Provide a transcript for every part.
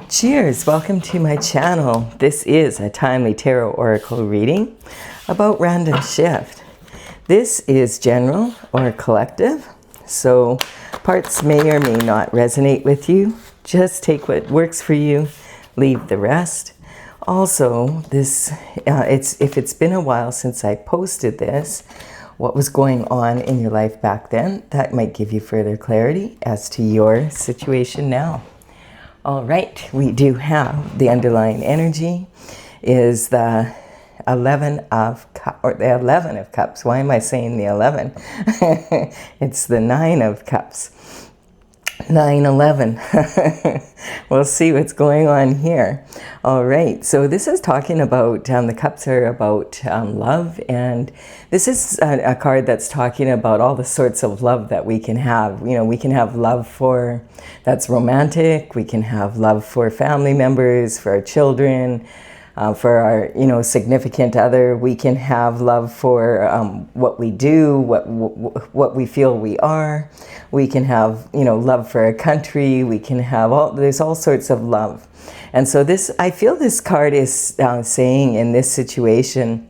Cheers! Welcome to my channel. This is a timely tarot oracle reading about random shift. This is general or collective, so parts may or may not resonate with you. Just take what works for you, leave the rest. Also, if it's been a while since I posted this, what was going on in your life back then, that might give you further clarity as to your situation now. All right, we do have the underlying energy is the 11 of Cups, or the 11 of Cups. Why am I saying the 11? It's the 9 of Cups. 9/11. We'll see what's going on here. All right, so this is talking about, the cups are about love, and this is a card that's talking about all the sorts of love that we can have. You know, we can have love that's romantic, we can have love for family members, for our children, for our, significant other. We can have love for what we do, what we feel we are. We can have, love for a country. We can have there's all sorts of love. And so I feel this card is saying in this situation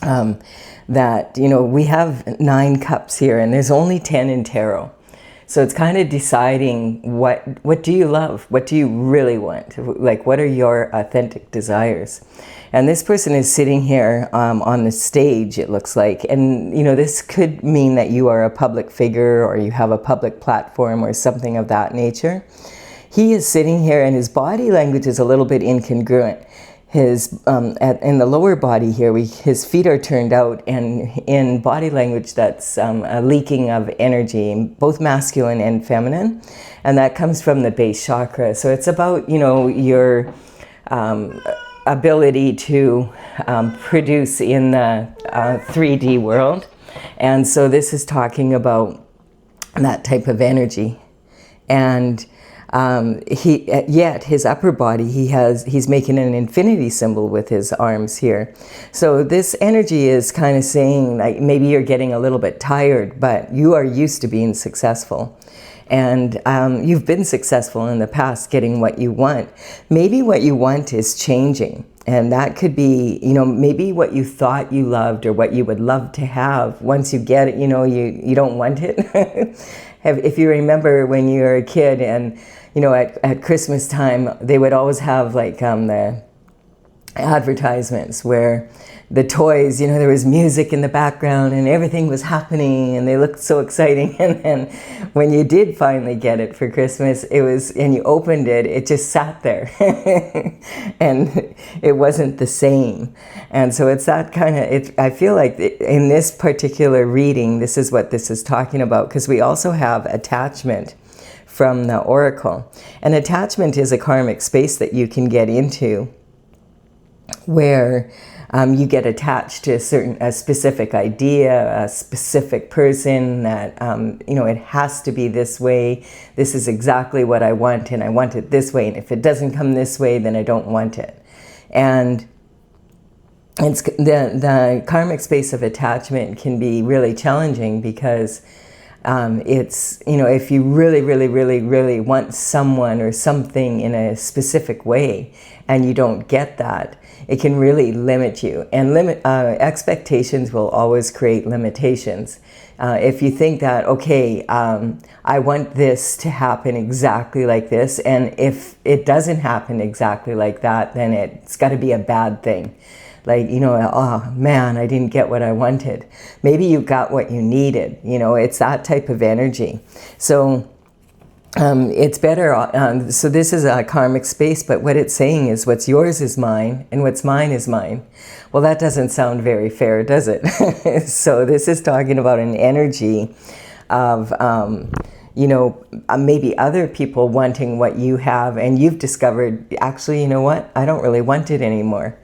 that, we have 9 cups here and there's only 10 in tarot. So it's kind of deciding what do you love? What do you really want? Like, what are your authentic desires? And this person is sitting here on the stage, it looks like. And, this could mean that you are a public figure or you have a public platform or something of that nature. He is sitting here and his body language is a little bit incongruent. In the lower body here, his feet are turned out, and in body language that's a leaking of energy, both masculine and feminine, and that comes from the base chakra. So it's about, your ability to produce in the 3D world. And so this is talking about that type of energy. And yet his upper body, he's making an infinity symbol with his arms here. So this energy is kind of saying, like, maybe you're getting a little bit tired, but you are used to being successful. And you've been successful in the past getting what you want. Maybe what you want is changing. And that could be, maybe what you thought you loved or what you would love to have. Once you get it, you don't want it. If you remember when you were a kid and, at Christmas time, they would always have like the advertisements where the toys, there was music in the background and everything was happening and they looked so exciting. And then when you did finally get it for Christmas, and you opened it, it just sat there and it wasn't the same. And so it's that kind of, I feel like in this particular reading, this is what this is talking about, because we also have attachment from the oracle. And attachment is a karmic space that you can get into where you get attached to a specific idea, a specific person that, it has to be this way. This is exactly what I want, and I want it this way. And if it doesn't come this way, then I don't want it. And it's the karmic space of attachment can be really challenging because it's, if you really, really, really, really want someone or something in a specific way and you don't get that, it can really limit you. And expectations will always create limitations. If you think that, okay, I want this to happen exactly like this, and if it doesn't happen exactly like that, then it's got to be a bad thing. Like, oh man, I didn't get what I wanted. Maybe you got what you needed. It's that type of energy. So it's better. So this is a karmic space, but what it's saying is what's yours is mine and what's mine is mine. Well, that doesn't sound very fair, does it? So this is talking about an energy of, maybe other people wanting what you have, and you've discovered, actually, you know what? I don't really want it anymore.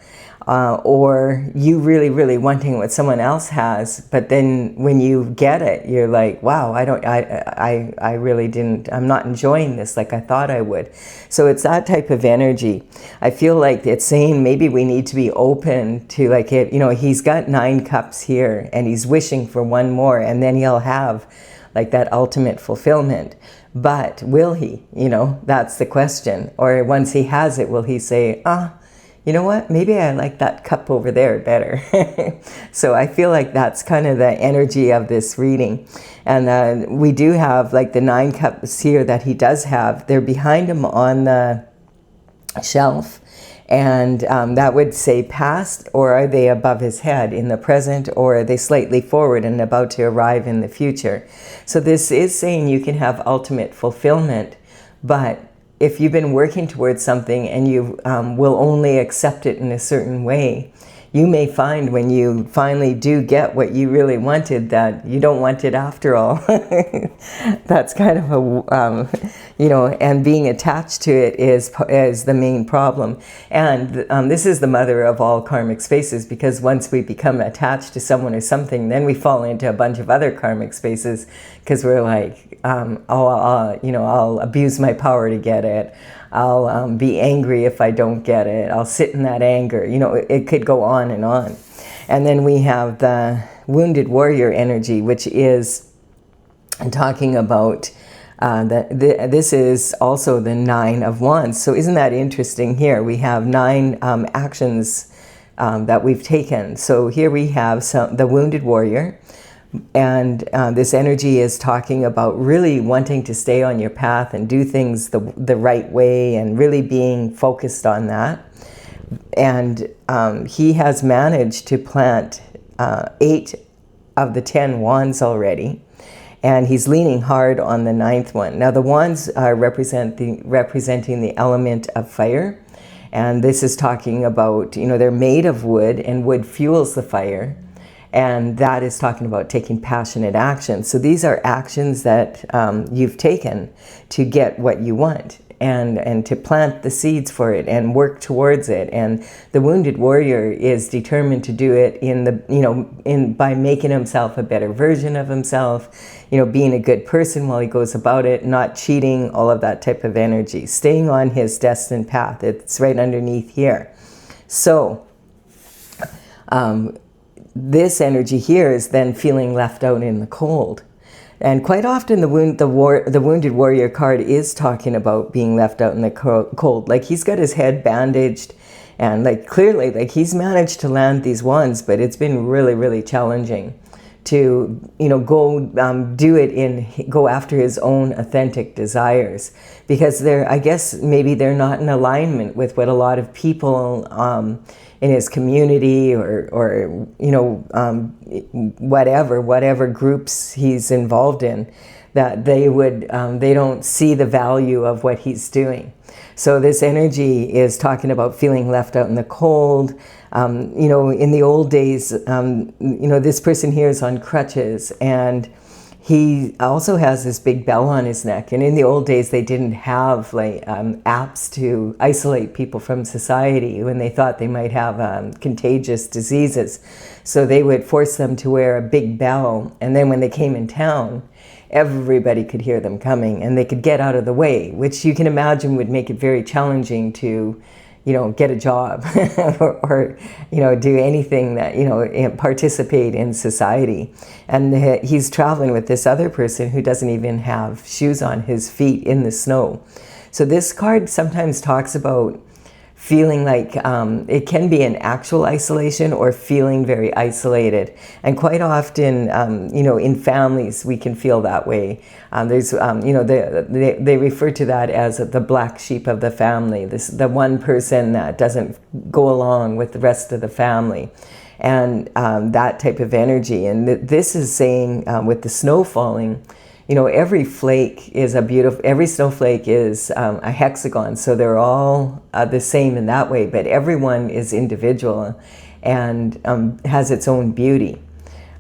Or you really, really wanting what someone else has, but then when you get it, you're like, wow, I really didn't, I'm not enjoying this like I thought I would. So it's that type of energy. I feel like it's saying maybe we need to be open to, like, he's got 9 cups here and he's wishing for one more, and then he'll have like that ultimate fulfillment. But will he? That's the question. Or once he has it, will he say, you know what, maybe I like that cup over there better. So I feel like that's kind of the energy of this reading. And we do have like the 9 cups here that he does have. They're behind him on the shelf. And that would say past, or are they above his head in the present, or are they slightly forward and about to arrive in the future? So this is saying you can have ultimate fulfillment, but if you've been working towards something and you will only accept it in a certain way, you may find when you finally do get what you really wanted that you don't want it after all. That's kind of a, and being attached to it is the main problem. And this is the mother of all karmic spaces, because once we become attached to someone or something, then we fall into a bunch of other karmic spaces, because we're like, I'll abuse my power to get it. I'll be angry if I don't get it. I'll sit in that anger. It could go on and on. And then we have the wounded warrior energy, which is talking about this is also the 9 of Wands. So isn't that interesting here? We have 9 actions that we've taken. So here we have the wounded warrior. And this energy is talking about really wanting to stay on your path and do things the right way, and really being focused on that. And he has managed to plant 8 of the 10 wands already. And he's leaning hard on the 9th one. Now the wands are representing the element of fire. And this is talking about, they're made of wood, and wood fuels the fire. And that is talking about taking passionate action. So these are actions that you've taken to get what you want, and to plant the seeds for it and work towards it. And the wounded warrior is determined to do it by making himself a better version of himself, being a good person while he goes about it, not cheating, all of that type of energy, staying on his destined path. It's right underneath here. So this energy here is then feeling left out in the cold. And quite often the wounded warrior card is talking about being left out in the cold. Like he's got his head bandaged, and like clearly like he's managed to land these wands, but it's been really, really challenging to go after his own authentic desires, because I guess maybe they're not in alignment with what a lot of people in his community or whatever groups he's involved in, that they don't see the value of what he's doing. So this energy is talking about feeling left out in the cold. In the old days, this person here is on crutches, and he also has this big bell on his neck. And in the old days, they didn't have apps to isolate people from society when they thought they might have contagious diseases. So they would force them to wear a big bell. And then when they came in town, everybody could hear them coming, and they could get out of the way, which you can imagine would make it very challenging to get a job or do anything that, participate in society. And he's traveling with this other person who doesn't even have shoes on his feet in the snow. So this card sometimes talks about feeling like it can be an actual isolation or feeling very isolated. And quite often, in families, we can feel that way. They refer to that as the black sheep of the family, the one person that doesn't go along with the rest of the family. And that type of energy. And this is saying with the snow falling, every flake is every snowflake is a hexagon, so they're all the same in that way, but everyone is individual and has its own beauty.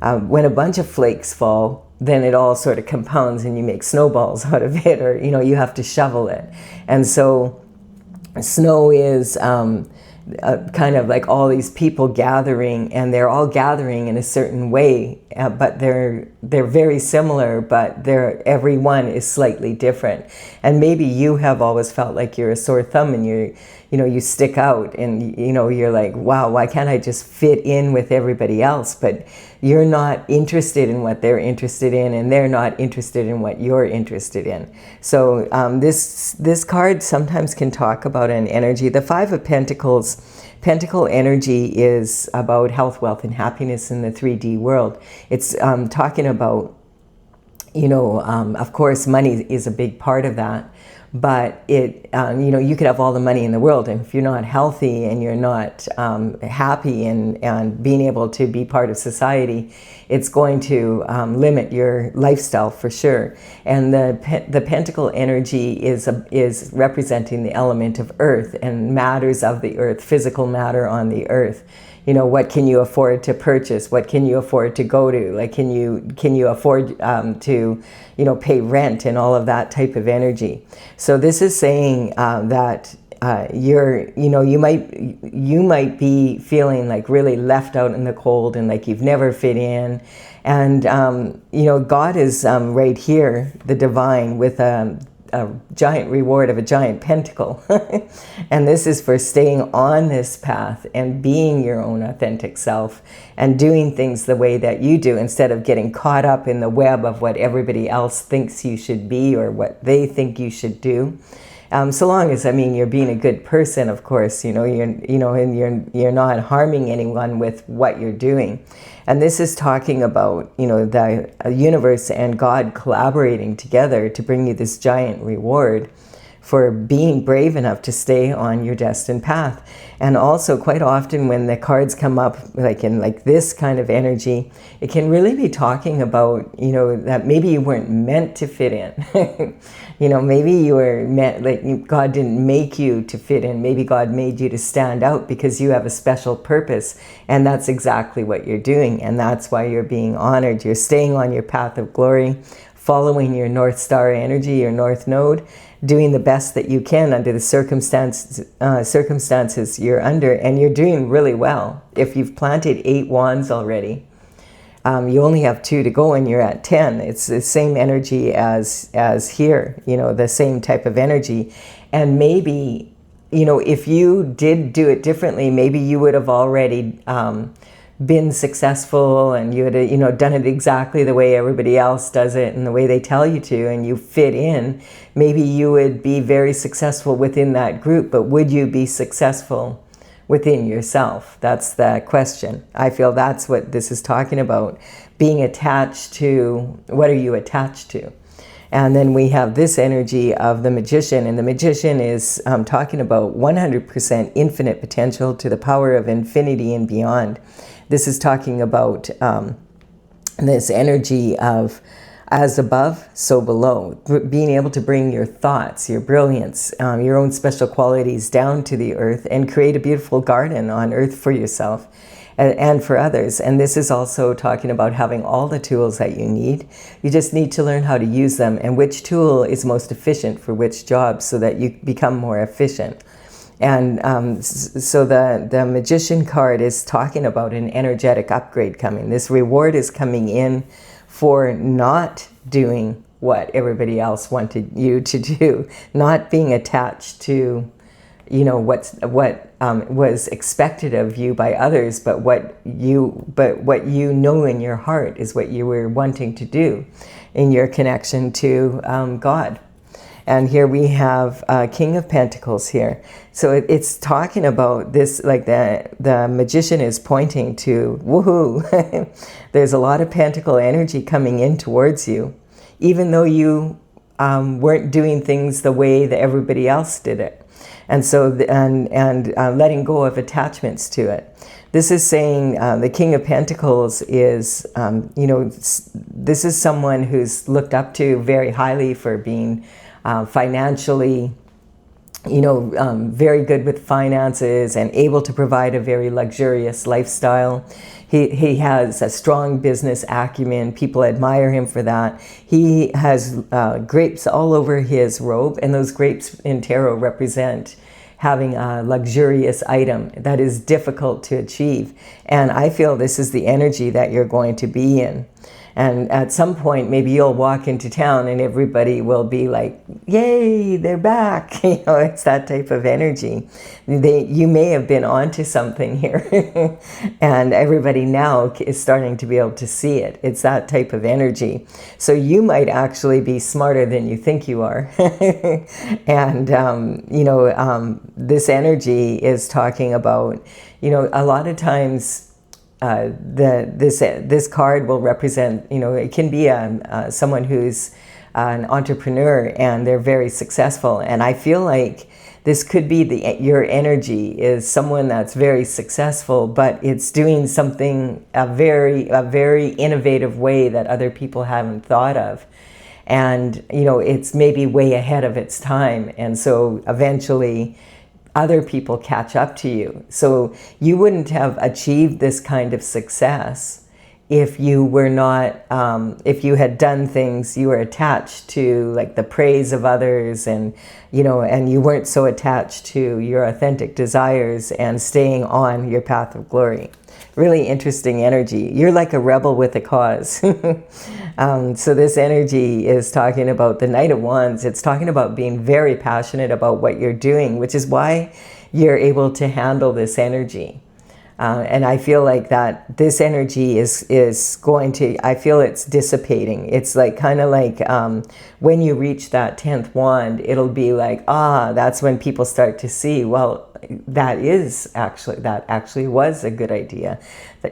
When a bunch of flakes fall, then it all sort of compounds and you make snowballs out of it, or, you have to shovel it. And so snow is kind of like all these people gathering, and they're all gathering in a certain way, but they're they're very similar, but every one is slightly different. And maybe you have always felt like you're a sore thumb, and you stick out, and you're like, wow, why can't I just fit in with everybody else? But you're not interested in what they're interested in, and they're not interested in what you're interested in. So this card sometimes can talk about an energy. The Five of Pentacles, Pentacle energy is about health, wealth, and happiness in the 3D world. It's talking about, of course, money is a big part of that. But you could have all the money in the world, and if you're not healthy and you're not happy and being able to be part of society, it's going to limit your lifestyle for sure. And the pentacle energy is representing the element of earth and matters of the earth, physical matter on the earth. What can you afford to purchase? What can you afford to go to? Like, can you afford to, pay rent and all of that type of energy? So this is saying that you might be feeling like really left out in the cold and like you've never fit in. And, God is right here, the divine, with a giant reward of a giant pentacle. And this is for staying on this path and being your own authentic self and doing things the way that you do, instead of getting caught up in the web of what everybody else thinks you should be or what they think you should do. So long as, you're being a good person, of course, and you're not harming anyone with what you're doing. And this is talking about, the universe and God collaborating together to bring you this giant reward for being brave enough to stay on your destined path. And also, quite often when the cards come up in this kind of energy, it can really be talking about, that maybe you weren't meant to fit in. Maybe you were meant, God didn't make you to fit in. Maybe God made you to stand out because you have a special purpose. And that's exactly what you're doing. And that's why you're being honored. You're staying on your path of glory, following your North Star energy, your North Node, doing the best that you can under the circumstances you're under, and you're doing really well. If you've planted 8 wands already, you only have 2 to go and you're at 10. It's the same energy as here, the same type of energy. And maybe, if you did do it differently, maybe you would have already been successful, and you had done it exactly the way everybody else does it and the way they tell you to, and you fit in. Maybe you would be very successful within that group, but would you be successful within yourself? That's the question. I feel that's what this is talking about, being attached to, what are you attached to? And then we have this energy of the Magician, and the Magician is talking about 100% infinite potential to the power of infinity and beyond. This is talking about this energy of as above, so below, being able to bring your thoughts, your brilliance, your own special qualities down to the earth and create a beautiful garden on earth for yourself and for others. And this is also talking about having all the tools that you need. You just need to learn how to use them and which tool is most efficient for which job, so that you become more efficient. And so the Magician card is talking about an energetic upgrade coming. This reward is coming in for not doing what everybody else wanted you to do, not being attached to, what was expected of you by others, but what you know in your heart is what you were wanting to do in your connection to God. And here we have King of Pentacles here. So it's talking about this, like the Magician is pointing to, woohoo, there's a lot of Pentacle energy coming in towards you, even though you weren't doing things the way that everybody else did it. And so, letting go of attachments to it. This is saying the King of Pentacles is, this is someone who's looked up to very highly for being financially, very good with finances and able to provide a very luxurious lifestyle. He has a strong business acumen. People admire him for that. He has grapes all over his robe, and those grapes in tarot represent having a luxurious item that is difficult to achieve. And I feel this is the energy that you're going to be in. And at some point, maybe you'll walk into town and everybody will be like, yay, they're back. You know, it's that type of energy. You may have been onto something here. And everybody now is starting to be able to see it. It's that type of energy. So you might actually be smarter than you think you are. And, this energy is talking about, a lot of times, this card will represent, it can be someone who's an entrepreneur and they're very successful. And I feel like this could be your energy is someone that's very successful, but it's doing something a very innovative way that other people haven't thought of. And, it's maybe way ahead of its time. And so eventually other people catch up to you. So you wouldn't have achieved this kind of success if you were not, if you had done things, you were attached to like the praise of others and, and you weren't so attached to your authentic desires and staying on your path of glory. Really interesting energy. You're like a rebel with a cause. So this energy is talking about the Knight of Wands. It's talking about being very passionate about what you're doing, which is why you're able to handle this energy. And I feel like that this energy is going to, I feel it's dissipating. It's like kind of like when you reach that 10th wand, it'll be like, that's when people start to see, well, that actually was a good idea.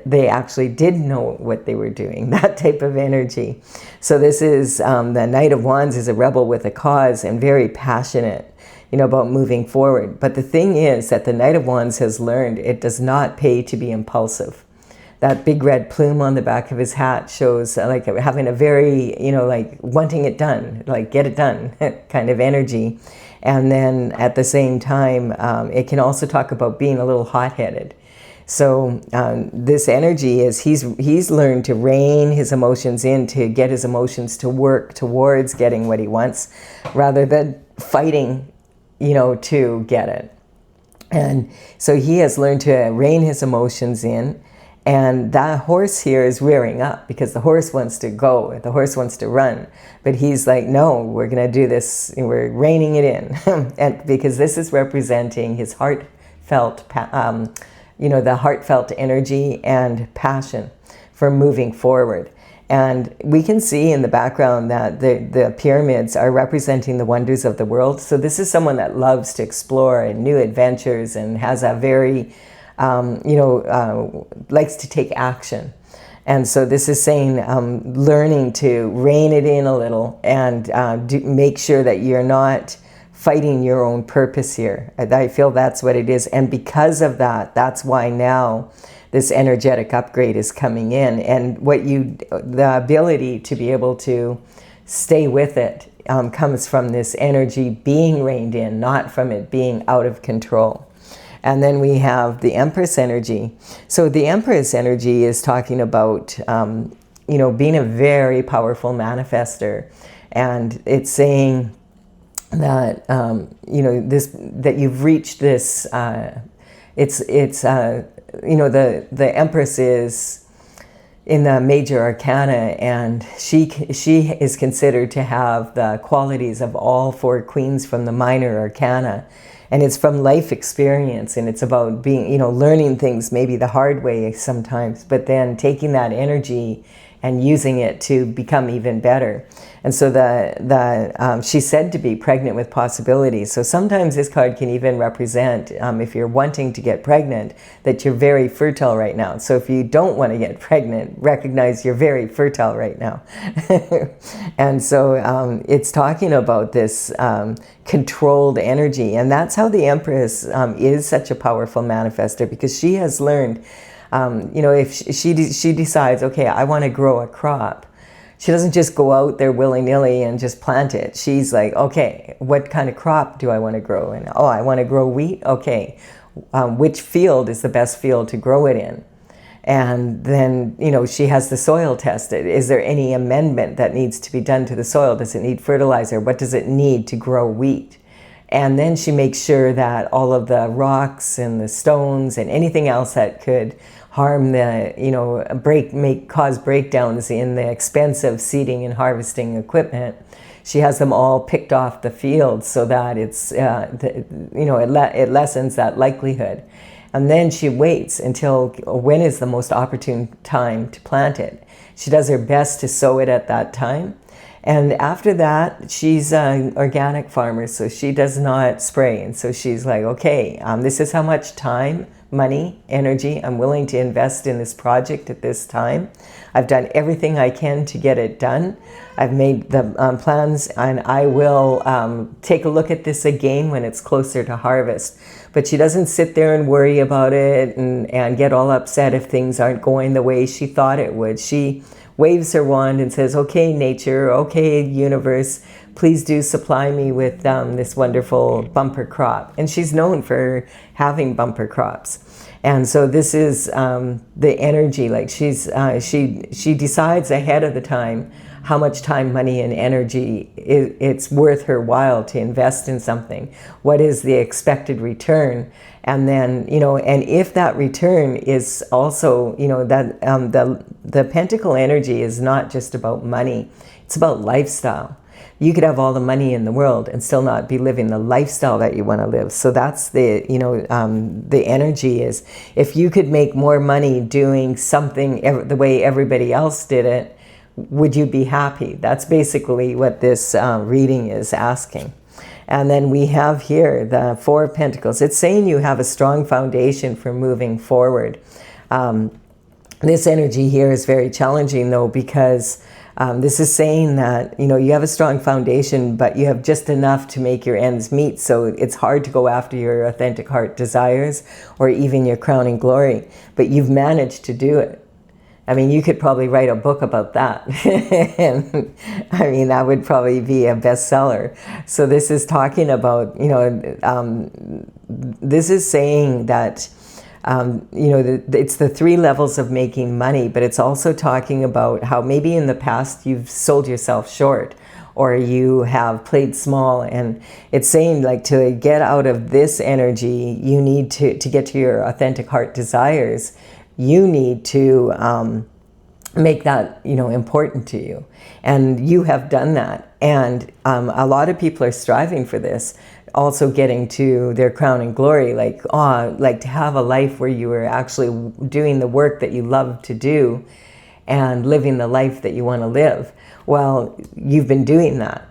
They actually did know what they were doing, that type of energy. So this is, the Knight of Wands is a rebel with a cause and very passionate, about moving forward. But the thing is that the Knight of Wands has learned it does not pay to be impulsive. That big red plume on the back of his hat shows like having a very, like wanting it done, like get it done kind of energy. And then at the same time, it can also talk about being a little hot-headed. So this energy is he's learned to rein his emotions in, to get his emotions to work towards getting what he wants rather than fighting, to get it. And so he has learned to rein his emotions in. And that horse here is rearing up because the horse wants to go, the horse wants to run. But he's like, no, we're going to do this, we're reining it in. And because this is representing his heartfelt, the heartfelt energy and passion for moving forward. And we can see in the background that the pyramids are representing the wonders of the world. So this is someone that loves to explore and new adventures and has a very likes to take action. And so this is saying learning to rein it in a little and make sure that you're not fighting your own purpose here. I feel that's what it is. And because of that, that's why now this energetic upgrade is coming in. And the ability to be able to stay with it comes from this energy being reined in, not from it being out of control. And then we have the Empress energy. So the Empress energy is talking about, being a very powerful manifester. And it's saying that, that you've reached this, the Empress is in the major arcana, and she is considered to have the qualities of all four queens from the minor arcana. And it's from life experience, and it's about being, learning things maybe the hard way sometimes, but then taking that energy and using it to become even better. And so she's said to be pregnant with possibilities. So sometimes this card can even represent, if you're wanting to get pregnant, that you're very fertile right now. So if you don't want to get pregnant, recognize you're very fertile right now. And so it's talking about this controlled energy. And that's how the Empress is such a powerful manifester, because she has learned, if she decides, okay, I want to grow a crop, she doesn't just go out there willy-nilly and just plant it. She's like, okay, what kind of crop do I want to grow? And I want to grow wheat. Okay, which field is the best field to grow it in? And then, she has the soil tested. Is there any amendment that needs to be done to the soil? Does it need fertilizer? What does it need to grow wheat? And then she makes sure that all of the rocks and the stones and anything else that could harm the, cause breakdowns in the expensive seeding and harvesting equipment. She has them all picked off the field so that it's, it lessens that likelihood. And then she waits until when is the most opportune time to plant it. She does her best to sow it at that time. And after that, she's an organic farmer, so she does not spray. And so she's like, okay, this is how much time, money, energy I'm willing to invest in this project at this time. I've done everything I can to get it done. I've made the plans, and I will take a look at this again when it's closer to harvest. But she doesn't sit there and worry about it and get all upset if things aren't going the way she thought it would. She waves her wand and says, okay, nature, okay, universe, please do supply me with this wonderful bumper crop. And she's known for having bumper crops. And so this is the energy, like she decides ahead of the time how much time, money, and energy it's worth her while to invest in something. What is the expected return? And then, and if that return is also, that the pentacle energy is not just about money, it's about lifestyle. You could have all the money in the world and still not be living the lifestyle that you want to live. So that's the, the energy is, if you could make more money doing something the way everybody else did it, would you be happy? That's basically what this reading is asking. And then we have here the Four of Pentacles. It's saying you have a strong foundation for moving forward. This energy here is very challenging though, because this is saying that, you have a strong foundation, but you have just enough to make your ends meet. So it's hard to go after your authentic heart desires or even your crowning glory, but you've managed to do it. I mean, you could probably write a book about that. And, I mean, that would probably be a bestseller. So this is talking about, this is saying that, it's the three levels of making money, but it's also talking about how maybe in the past you've sold yourself short or you have played small. And it's saying like to get out of this energy, you need to get to your authentic heart desires. You need to make that, important to you. And you have done that. And a lot of people are striving for this, also getting to their crowning glory, like to have a life where you are actually doing the work that you love to do and living the life that you want to live. Well, you've been doing that.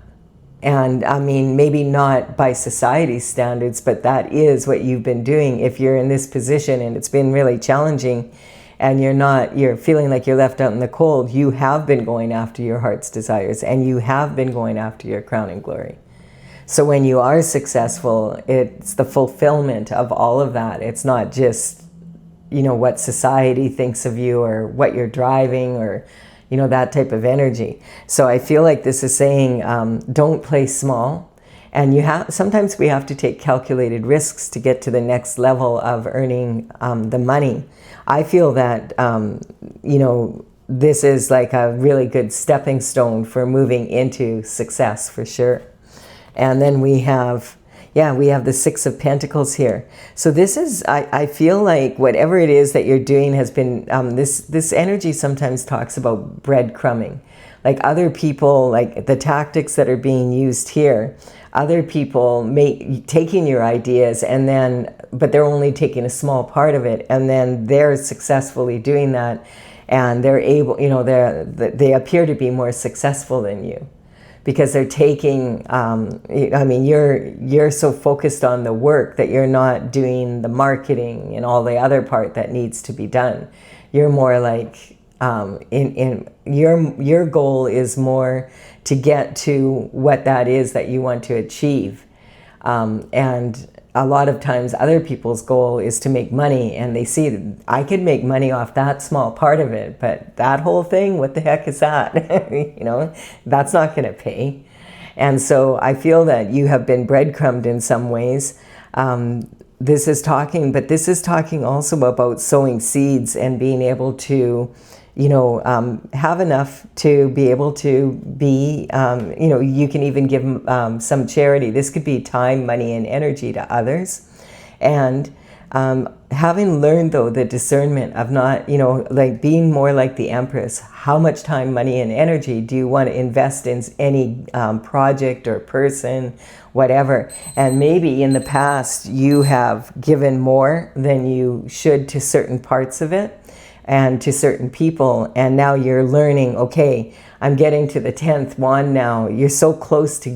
And I mean, maybe not by society's standards, but that is what you've been doing. If you're in this position and it's been really challenging and you're feeling like you're left out in the cold, you have been going after your heart's desires and you have been going after your crowning glory. So when you are successful, it's the fulfillment of all of that. It's not just, what society thinks of you or what you're driving or that type of energy. So I feel like this is saying, don't play small. And sometimes we have to take calculated risks to get to the next level of earning the money. I feel that, this is like a really good stepping stone for moving into success for sure. And then we have the Six of Pentacles here. So this is, I feel like whatever it is that you're doing has been, this energy sometimes talks about breadcrumbing. Like other people, like the tactics that are being used here, other people taking your ideas but they're only taking a small part of it. And then they're successfully doing that. And they're able, they appear to be more successful than you. Because they're taking, you're so focused on the work that you're not doing the marketing and all the other part that needs to be done. You're more like, your goal is more to get to what that is that you want to achieve. And a lot of times other people's goal is to make money and they see, I could make money off that small part of it, but that whole thing, what the heck is that? That's not going to pay. And so I feel that you have been breadcrumbed in some ways. This is talking also about sowing seeds and being able to, have enough to be able to be, you can even give some charity. This could be time, money, and energy to others. And Having learned, though, the discernment of not, like being more like the Empress, how much time, money, and energy do you want to invest in any project or person, whatever. And maybe in the past you have given more than you should to certain parts of it and to certain people. And now you're learning, okay, I'm getting to the 10th wand now. You're so close to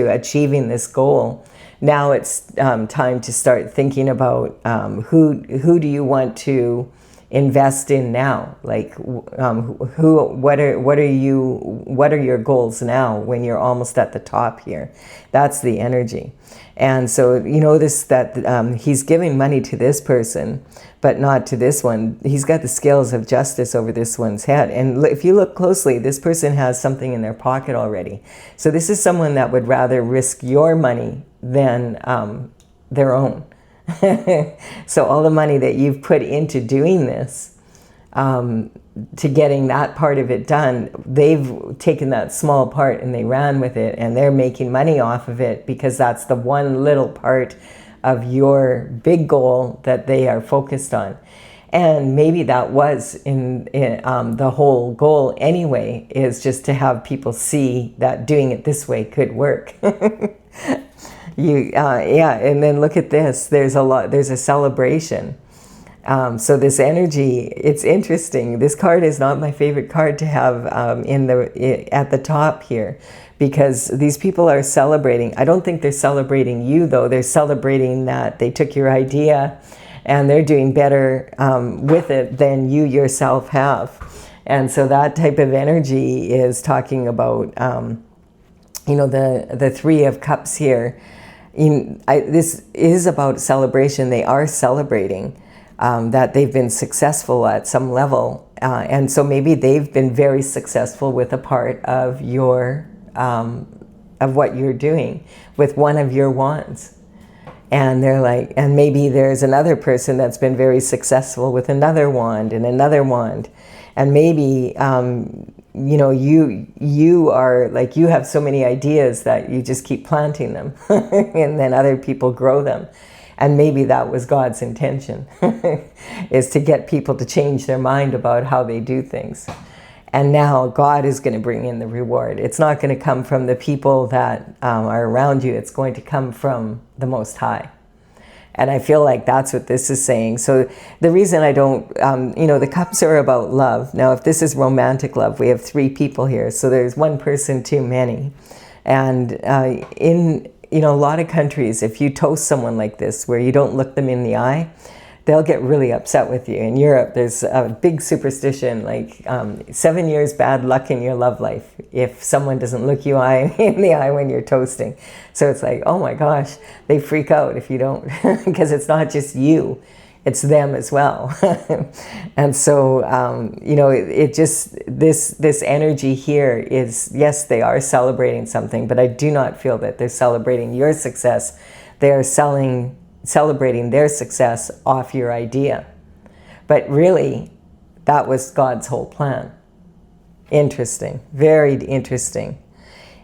achieving this goal. Now it's time to start thinking about who do you want to invest in now? Like what are your goals now when you're almost at the top here? That's the energy. And so you notice that he's giving money to this person, but not to this one. He's got the scales of justice over this one's head. And if you look closely, this person has something in their pocket already. So this is someone that would rather risk your money than their own. So all the money that you've put into doing this, to getting that part of it done, they've taken that small part and they ran with it, and they're making money off of it because that's the one little part of your big goal that they are focused on. And maybe that was in the whole goal anyway, is just to have people see that doing it this way could work. Yeah, and then look at this. There's a celebration. So this energy, it's interesting. This card is not my favorite card to have at the top here, because these people are celebrating. I don't think they're celebrating you, though. They're celebrating that they took your idea and they're doing better with it than you yourself have. And so that type of energy is talking about, the Three of Cups here. This is about celebration. They are celebrating that they've been successful at some level. And so maybe they've been very successful with a part of of what you're doing with one of your wands. And they're like, and maybe there's another person that's been very successful with another wand and another wand. And maybe, you are like, you have so many ideas that you just keep planting them and then other people grow them. And maybe that was God's intention, is to get people to change their mind about how they do things. And now God is going to bring in the reward. It's not going to come from the people that are around you. It's going to come from the Most High. And I feel like that's what this is saying. So the reason I don't, the cups are about love. Now, if this is romantic love, we have three people here. So there's one person too many. And in a lot of countries, if you toast someone like this, where you don't look them in the eye, they'll get really upset with you. In Europe, there's a big superstition, like 7 years bad luck in your love life if someone doesn't look you in the eye when you're toasting. So it's like, oh my gosh, they freak out if you don't, because it's not just you, it's them as well. And so, it just, this energy here is, yes, they are celebrating something, but I do not feel that they're celebrating your success. They are celebrating their success off your idea. But really, that was God's whole plan. Interesting, very interesting.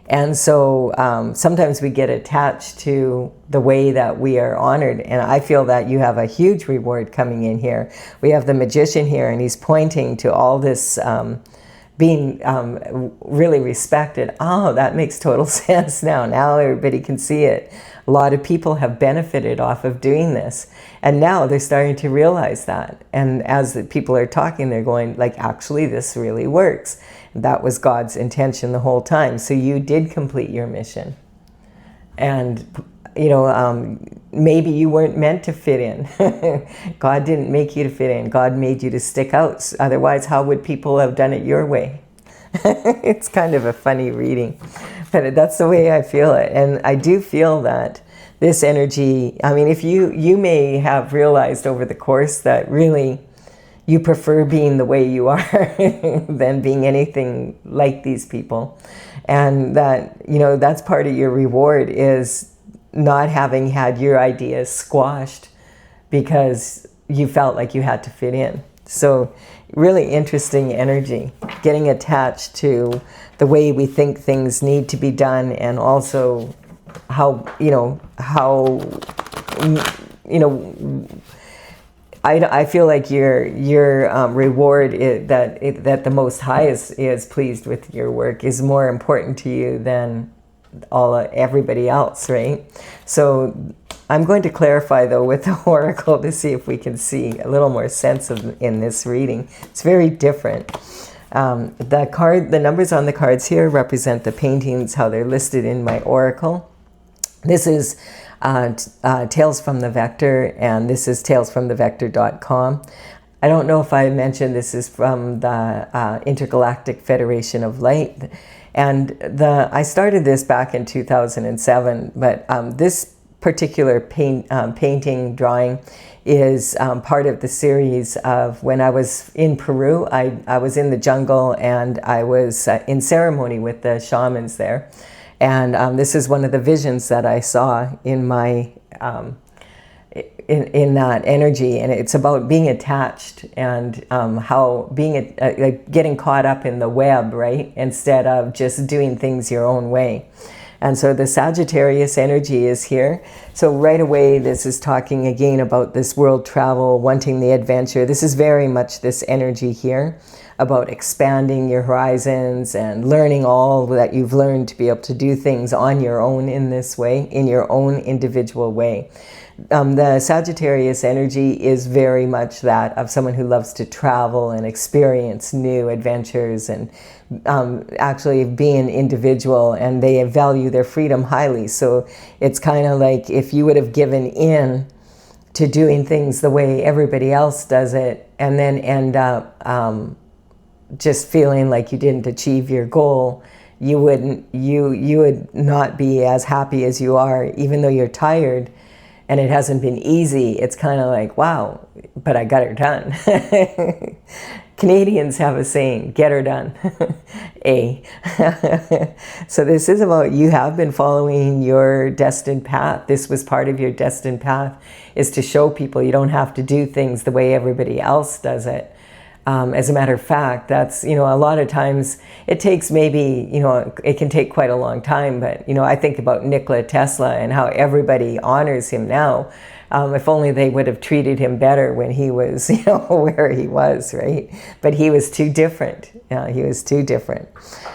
And so sometimes we get attached to the way that we are honored. And I feel that you have a huge reward coming in here. We have the Magician here, and he's pointing to all this being really respected. Oh, that makes total sense now. Now everybody can see it. A lot of people have benefited off of doing this. And now they're starting to realize that. And as the people are talking, they're going like, actually, this really works. That was God's intention the whole time. So you did complete your mission. And, maybe you weren't meant to fit in. God didn't make you to fit in. God made you to stick out. Otherwise, how would people have done it your way? It's kind of a funny reading, but that's the way I feel it. And I do feel that this energy, if you may have realized over the course that really you prefer being the way you are than being anything like these people. And that, that's part of your reward, is not having had your ideas squashed because you felt like you had to fit in. So really interesting energy, getting attached to the way we think things need to be done, and also how I feel like your reward is that the Most High is pleased with your work is more important to you than everybody else, right? So I'm going to clarify though with the oracle to see if we can see a little more sense in this reading. It's very different. The numbers on the cards here represent the paintings, how they're listed in my oracle. This is Tales from the Vector, and this is talesfromthevector.com. I don't know if I mentioned this is from the Intergalactic Federation of Light, and I started this back in 2007, but this particular painting drawing is part of the series of when I was in Peru. I was in the jungle, and I was in ceremony with the shamans there. And this is one of the visions that I saw in my in that energy, and it's about being attached and how being like getting caught up in the web, right, instead of just doing things your own way. And so the Sagittarius energy is here. So right away, this is talking again about this world travel, wanting the adventure. This is very much this energy here about expanding your horizons and learning all that you've learned to be able to do things on your own in this way, in your own individual way. The Sagittarius energy is very much that of someone who loves to travel and experience new adventures and actually be an individual, and they value their freedom highly. So it's kind of like if you would have given in to doing things the way everybody else does it and then end up just feeling like you didn't achieve your goal, you would not be as happy as you are, even though you're tired and it hasn't been easy. It's kind of like, wow, but I got her done. Canadians have a saying, get her done. So this is about you have been following your destined path. This was part of your destined path, is to show people you don't have to do things the way everybody else does it. As a matter of fact, that's, a lot of times it takes maybe, it can take quite a long time, but, I think about Nikola Tesla and how everybody honors him now. If only they would have treated him better when he was, where he was, right? But he was too different. He was too different.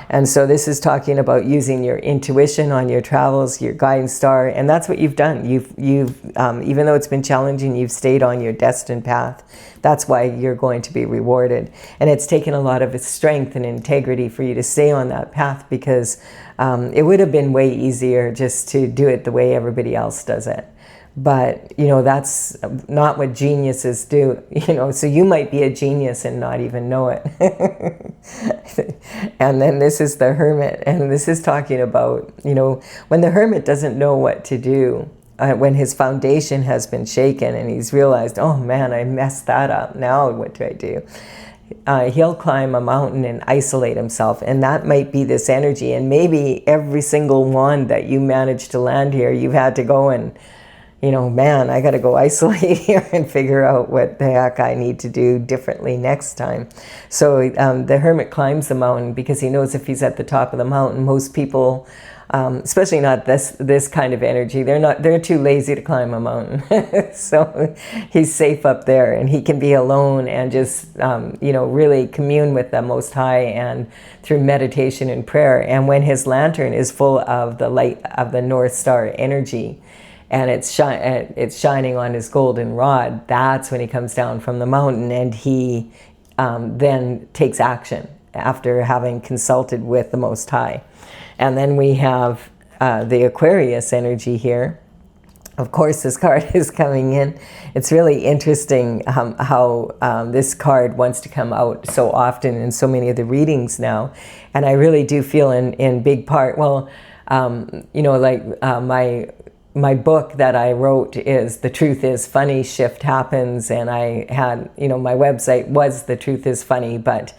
And so this is talking about using your intuition on your travels, your guiding star, and that's what you've done. You've even though it's been challenging, you've stayed on your destined path. That's why you're going to be rewarded. And it's taken a lot of strength and integrity for you to stay on that path, because it would have been way easier just to do it the way everybody else does it. But, that's not what geniuses do, so you might be a genius and not even know it. And then this is the Hermit, and this is talking about, when the Hermit doesn't know what to do, when his foundation has been shaken and he's realized, oh man, I messed that up, now what do I do? He'll climb a mountain and isolate himself, and that might be this energy. And maybe every single one that you managed to land here, you've had to go and, man, I got to go isolate here and figure out what the heck I need to do differently next time. So the Hermit climbs the mountain because he knows if he's at the top of the mountain, most people, especially not this kind of energy, they're too lazy to climb a mountain. So he's safe up there, and he can be alone and just, really commune with the Most High and through meditation and prayer. And when his lantern is full of the light of the North Star energy, and it's shining on his golden rod, that's when he comes down from the mountain, and he then takes action after having consulted with the Most High. And then we have the Aquarius energy here. Of course, this card is coming in. It's really interesting how this card wants to come out so often in so many of the readings now. And I really do feel in big part, my book that I wrote is The Truth is Funny, Shift Happens, and I had, my website was The Truth is Funny, but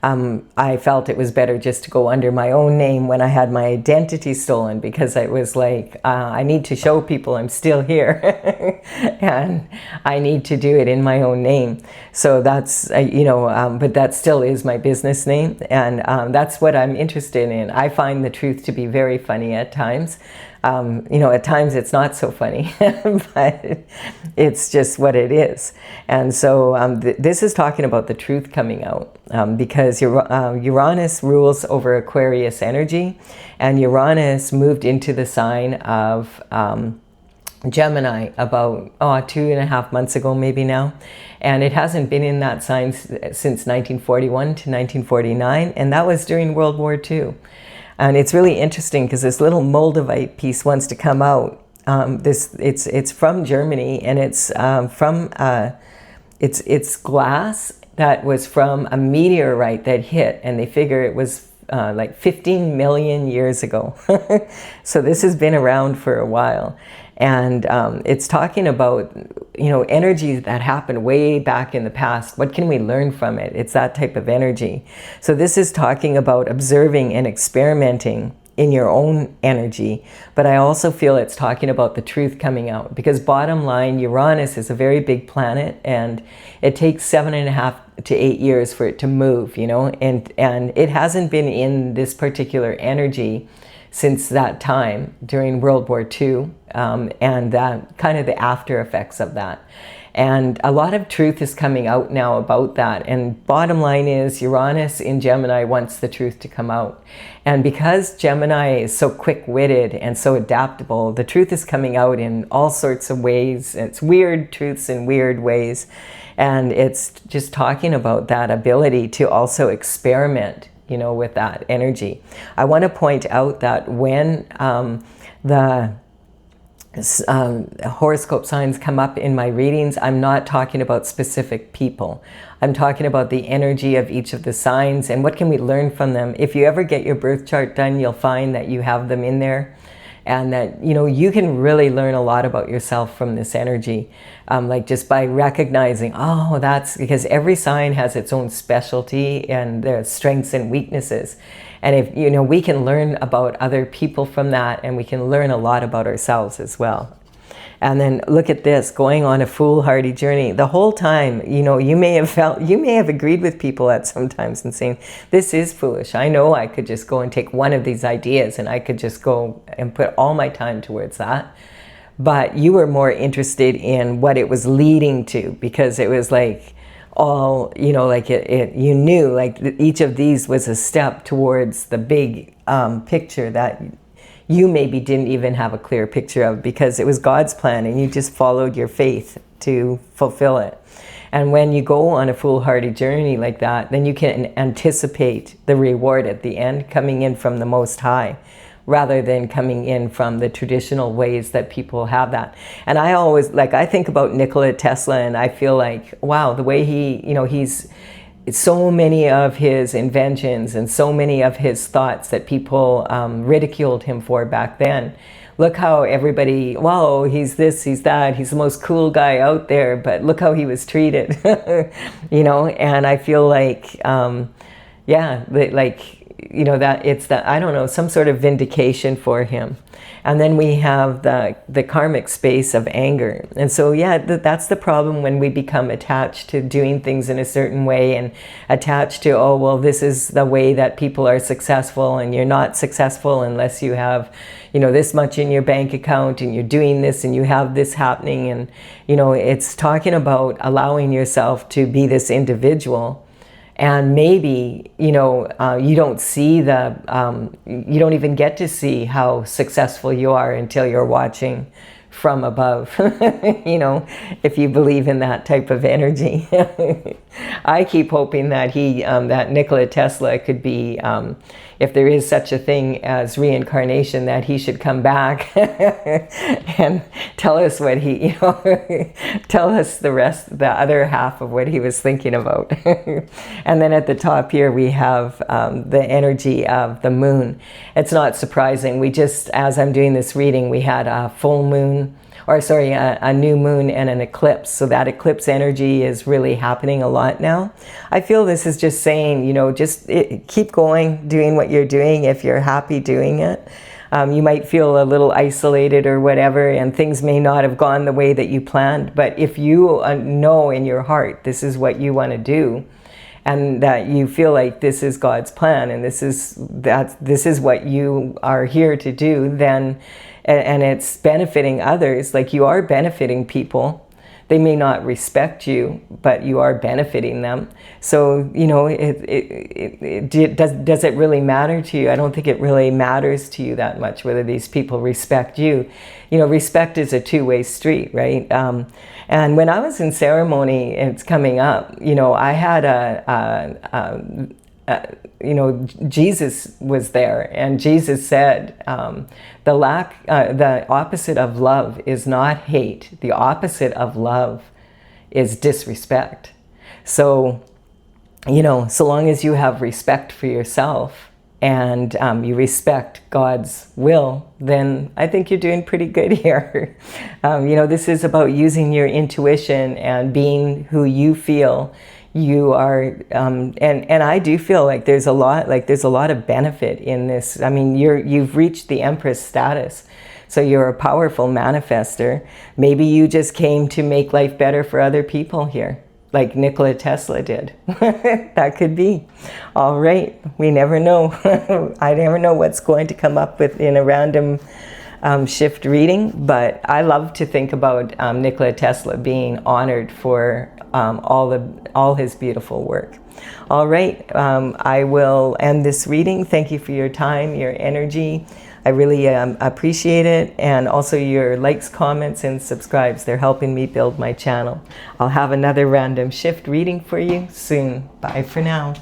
I felt it was better just to go under my own name when I had my identity stolen, because it was like, I need to show people I'm still here and I need to do it in my own name. So that's, but that still is my business name, and that's what I'm interested in. I find the truth to be very funny at times. You know, at times it's not so funny, but it's just what it is. And so this is talking about the truth coming out, because Uranus rules over Aquarius energy, and Uranus moved into the sign of Gemini about 2.5 months ago, maybe now. And it hasn't been in that sign since 1941 to 1949, and that was during World War II. And it's really interesting because this little Moldavite piece wants to come out. It's from Germany, and it's it's glass that was from a meteorite that hit, and they figure it was like 15 million years ago. So this has been around for a while. And it's talking about, you know, energy that happened way back in the past. What can we learn from it? It's that type of energy. So this is talking about observing and experimenting in your own energy. But I also feel it's talking about the truth coming out. Because bottom line, Uranus is a very big planet, and it takes 7.5 to 8 years for it to move, you know. And it hasn't been in this particular energy since that time during World War II, and that kind of the after effects of that. And a lot of truth is coming out now about that. And bottom line is Uranus in Gemini wants the truth to come out. And because Gemini is so quick-witted and so adaptable, the truth is coming out in all sorts of ways. It's weird truths in weird ways. And it's just talking about that ability to also experiment, you know, with that energy. I want to point out that when the horoscope signs come up in my readings, I'm not talking about specific people. I'm talking about the energy of each of the signs and what can we learn from them. If you ever get your birth chart done, you'll find that you have them in there, and that, you know, you can really learn a lot about yourself from this energy, like just by recognizing, oh, that's because every sign has its own specialty and their strengths and weaknesses. And if, you know, we can learn about other people from that, and we can learn a lot about ourselves as well. And then look at this, going on a foolhardy journey. The whole time, you know, you may have agreed with people at some times and saying, this is foolish. I know I could just go and take one of these ideas and I could just go and put all my time towards that. But you were more interested in what it was leading to, because it was like all, you know, like you knew like each of these was a step towards the big picture that you maybe didn't even have a clear picture of, because it was God's plan and you just followed your faith to fulfill it. And when you go on a foolhardy journey like that, then you can anticipate the reward at the end coming in from the Most High, rather than coming in from the traditional ways that people have that. And I always, like, I think about Nikola Tesla, and I feel like, wow, the way he, you know, so many of his inventions and so many of his thoughts that people ridiculed him for back then. Look how everybody, wow, he's this, he's that, he's the most cool guy out there, but look how he was treated, you know. And I feel like, yeah, like, you know, that it's that, I don't know, some sort of vindication for him. And then we have the karmic space of anger. And so, yeah, that's the problem when we become attached to doing things in a certain way, and attached to, oh, well, this is the way that people are successful, and you're not successful unless you have, you know, this much in your bank account, and you're doing this, and you have this happening. And, you know, it's talking about allowing yourself to be this individual. And maybe, you know, you don't see you don't even get to see how successful you are until you're watching from above, you know, if you believe in that type of energy. I keep hoping that that Nikola Tesla could be, if there is such a thing as reincarnation, that he should come back and tell us what he, you know, tell us the other half of what he was thinking about. And then at the top here we have the energy of the moon. It's not surprising. We just, as I'm doing this reading, we had a full moon, or sorry, a new moon and an eclipse. So that eclipse energy is really happening a lot now. I feel this is just saying, you know, just keep going, doing what you're doing if you're happy doing it. You might feel a little isolated or whatever, and things may not have gone the way that you planned. But if you know in your heart this is what you want to do, and that you feel like this is God's plan, and this is what you are here to do, then and it's benefiting others, like you are benefiting people. They may not respect you, but you are benefiting them. So, you know, does it really matter to you? I don't think it really matters to you that much whether these people respect you. You know, respect is a two-way street, right? And when I was in ceremony, it's coming up, you know, I had you know, Jesus was there, and Jesus said, the opposite of love is not hate. The opposite of love is disrespect. So, you know, so long as you have respect for yourself and you respect God's will, then I think you're doing pretty good here. You know, this is about using your intuition and being who you feel you are, and I do feel like there's a lot of benefit in this. I mean, you've reached the Empress status, so you're a powerful manifester. Maybe you just came to make life better for other people here, like Nikola Tesla did. That could be. All right, we never know. I never know what's going to come up with in a random shift reading, but I love to think about Nikola Tesla being honored for all his beautiful work. All right, I will end this reading. Thank you for your time, your energy. I really appreciate it, and also your likes, comments, and subscribes. They're helping me build my channel. I'll have another random shift reading for you soon. Bye for now.